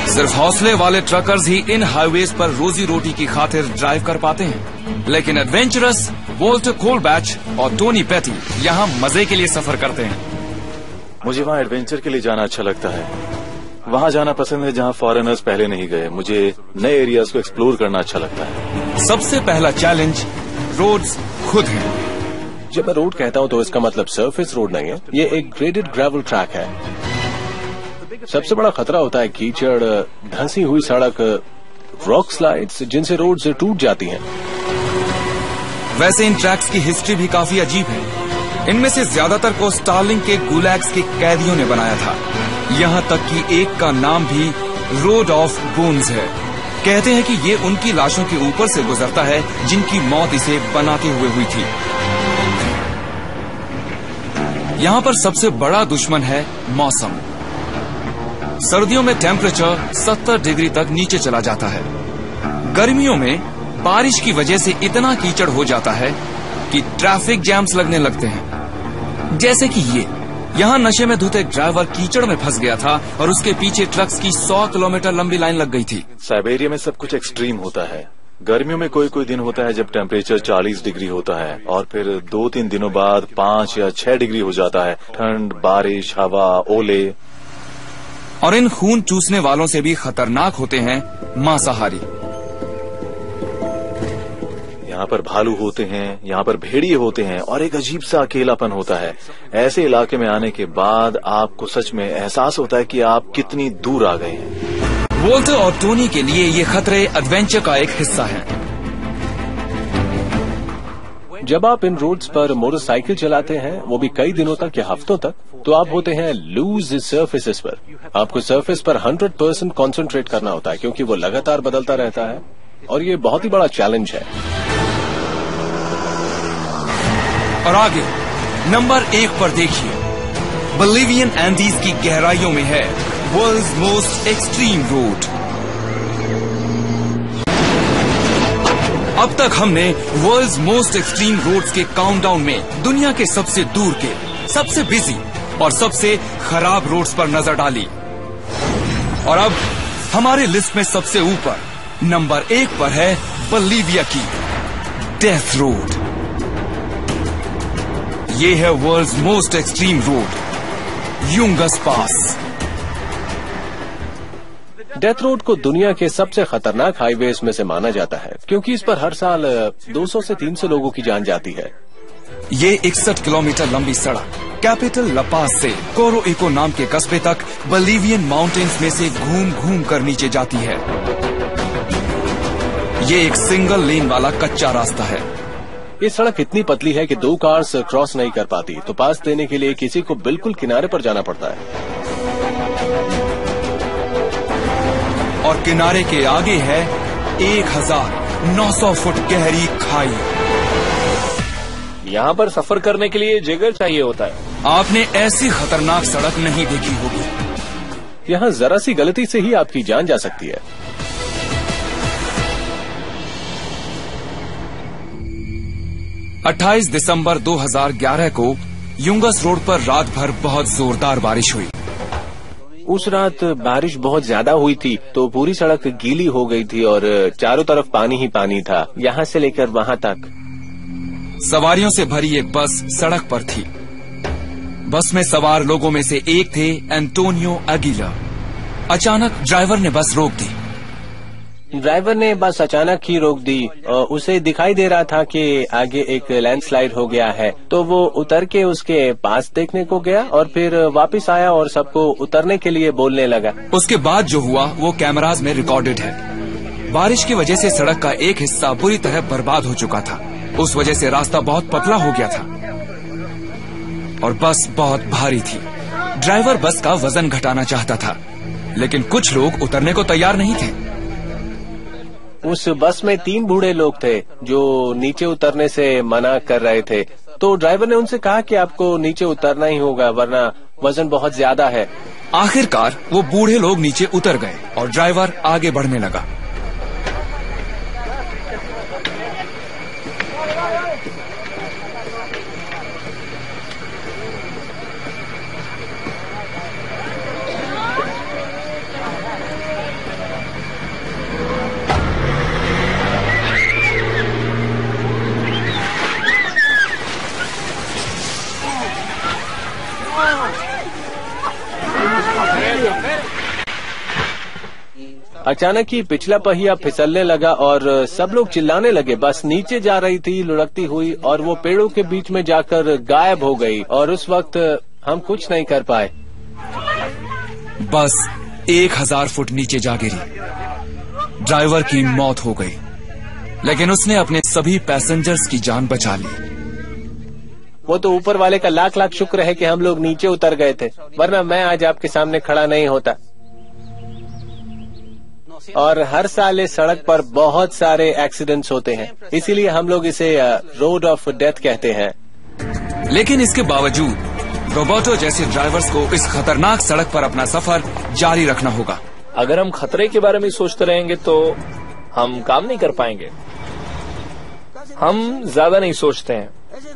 सिर्फ हौसले वाले ट्रकर्स ही इन हाईवेज पर रोजी रोटी की खातिर ड्राइव कर पाते हैं, लेकिन एडवेंचरस वॉल्टर कोलबैच और टोनी पेटी यहाँ मजे के लिए सफर करते हैं। मुझे वहाँ एडवेंचर के लिए जाना अच्छा लगता है। वहाँ जाना पसंद है जहाँ फॉरेनर्स पहले नहीं गए। मुझे नए एरियाज को एक्सप्लोर करना अच्छा लगता है। सबसे पहला चैलेंज रोड्स खुद हैं। जब मैं रोड कहता हूँ तो इसका मतलब सरफेस रोड नहीं है, ये एक ग्रेडेड ग्रेवल ट्रैक है। सबसे बड़ा खतरा होता है कीचड़, धंसी हुई सड़क, रॉक स्लाइड्स जिनसे रोड से टूट जाती हैं। वैसे इन ट्रैक्स की हिस्ट्री भी काफी अजीब है। इनमें से ज्यादातर को स्टार्लिंग के गुलैग्स के कैदियों ने बनाया था। यहाँ तक कि एक का नाम भी रोड ऑफ बोन्स है। कहते हैं कि ये उनकी लाशों के ऊपर से गुजरता है जिनकी मौत इसे बनाते हुए हुई थी। यहाँ पर सबसे बड़ा दुश्मन है मौसम। सर्दियों में टेम्परेचर 70 डिग्री तक नीचे चला जाता है। गर्मियों में बारिश की वजह से इतना कीचड़ हो जाता है कि ट्रैफिक जैम्स लगने लगते हैं। जैसे कि ये यहाँ नशे में धुत एक ड्राइवर कीचड़ में फंस गया था और उसके पीछे ट्रक्स की 100 किलोमीटर लंबी लाइन लग गई थी। साइबेरिया में सब कुछ एक्सट्रीम होता है। गर्मियों में कोई कोई दिन होता है जब टेम्परेचर 40 डिग्री होता है और फिर 2-3 दिनों बाद 5 या 6 डिग्री हो जाता है। ठंड, बारिश, हवा, ओले। और इन खून चूसने वालों से भी खतरनाक होते हैं मांसाहारी। यहाँ पर भालू होते हैं, यहाँ पर भेड़िए होते हैं और एक अजीब सा अकेलापन होता है। ऐसे इलाके में आने के बाद आपको सच में एहसास होता है कि आप कितनी दूर आ गए हैं। वॉल्टर और टोनी के लिए ये खतरे एडवेंचर का एक हिस्सा है। जब आप इन रोड्स पर मोटरसाइकिल चलाते हैं, वो भी कई दिनों तक या हफ्तों तक, तो आप होते हैं लूज सरफेसेस पर। आपको सरफेस पर 100% कॉन्सेंट्रेट करना होता है क्योंकि वो लगातार बदलता रहता है और ये बहुत ही बड़ा चैलेंज है। और आगे नंबर 1 पर देखिए, बोलिवियन एंडीज की गहराइयों में है वर्ल्ड्स मोस्ट एक्सट्रीम रोड। अब तक हमने वर्ल्ड्स मोस्ट एक्सट्रीम रोड्स के काउंटडाउन में दुनिया के सबसे दूर के, सबसे बिजी और सबसे खराब रोड्स पर नजर डाली। और अब हमारे लिस्ट में सबसे ऊपर नंबर 1 पर है बोलिविया की डेथ रोड। ये है वर्ल्ड्स मोस्ट एक्सट्रीम रोड, यूंगस पास। डेथ रोड को दुनिया के सबसे खतरनाक हाईवेज में से माना जाता है क्योंकि इस पर हर साल 200 से 300 लोगों की जान जाती है। ये 61 किलोमीटर लंबी सड़क कैपिटल लपास से कोरो इको नाम के कस्बे तक बोलिवियन माउंटेन्स में से घूम घूम कर नीचे जाती है। ये एक सिंगल लेन वाला कच्चा रास्ता है। ये सड़क इतनी पतली है कि 2 कार्स क्रॉस नहीं कर पाती, तो पास देने के लिए किसी को बिल्कुल किनारे पर जाना पड़ता है। और किनारे के आगे है 1900 फुट गहरी खाई। यहाँ पर सफर करने के लिए जिगर चाहिए होता है। आपने ऐसी खतरनाक सड़क नहीं देखी होगी। यहाँ जरा सी गलती से ही आपकी जान जा सकती है। अट्ठाईस दिसंबर 2011 को यूंगस रोड पर रात भर बहुत जोरदार बारिश हुई। उस रात बारिश बहुत ज्यादा हुई थी तो पूरी सड़क गीली हो गई थी और चारों तरफ पानी ही पानी था, यहाँ से लेकर वहाँ तक। सवारियों से भरी एक बस सड़क पर थी। बस में सवार लोगों में से एक थे एंटोनियो अगिला। अचानक ड्राइवर ने बस रोक दी। ड्राइवर ने बस अचानक ही रोक दी और उसे दिखाई दे रहा था कि आगे एक लैंडस्लाइड हो गया है, तो वो उतर के उसके पास देखने को गया और फिर वापस आया और सबको उतरने के लिए बोलने लगा। उसके बाद जो हुआ वो कैमराज में रिकॉर्डेड है। बारिश की वजह से सड़क का एक हिस्सा बुरी तरह बर्बाद हो चुका था। उस वजह से रास्ता बहुत पतला हो गया था और बस बहुत भारी थी। ड्राइवर बस का वजन घटाना चाहता था, लेकिन कुछ लोग उतरने को तैयार नहीं थे। उस बस में 3 बूढ़े लोग थे जो नीचे उतरने से मना कर रहे थे, तो ड्राइवर ने उनसे कहा कि आपको नीचे उतरना ही होगा वरना वजन बहुत ज्यादा है। आखिरकार वो बूढ़े लोग नीचे उतर गए और ड्राइवर आगे बढ़ने लगा। अचानक ही पिछला पहिया फिसलने लगा और सब लोग चिल्लाने लगे। बस नीचे जा रही थी लुढ़कती हुई और वो पेड़ों के बीच में जाकर गायब हो गई और उस वक्त हम कुछ नहीं कर पाए। बस 1000 फुट नीचे जा गिरी। ड्राइवर की मौत हो गई, लेकिन उसने अपने सभी पैसेंजर्स की जान बचा ली। वो तो ऊपर वाले का लाख लाख शुक्र है कि हम लोग नीचे उतर गए थे, वरना मैं आज आपके सामने खड़ा नहीं होता। और हर साल इस सड़क पर बहुत सारे एक्सीडेंट्स होते हैं, इसीलिए हम लोग इसे रोड ऑफ डेथ कहते हैं। लेकिन इसके बावजूद रोबोटो जैसे ड्राइवर्स को इस खतरनाक सड़क पर अपना सफर जारी रखना होगा। अगर हम खतरे के बारे में सोचते रहेंगे तो हम काम नहीं कर पाएंगे। हम ज्यादा नहीं सोचते हैं,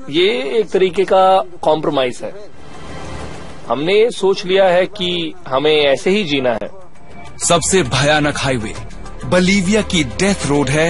ये एक तरीके का कॉम्प्रोमाइज है। हमने सोच लिया है कि हमें ऐसे ही जीना है। सबसे भयानक हाईवे बोलिविया की डेथ रोड है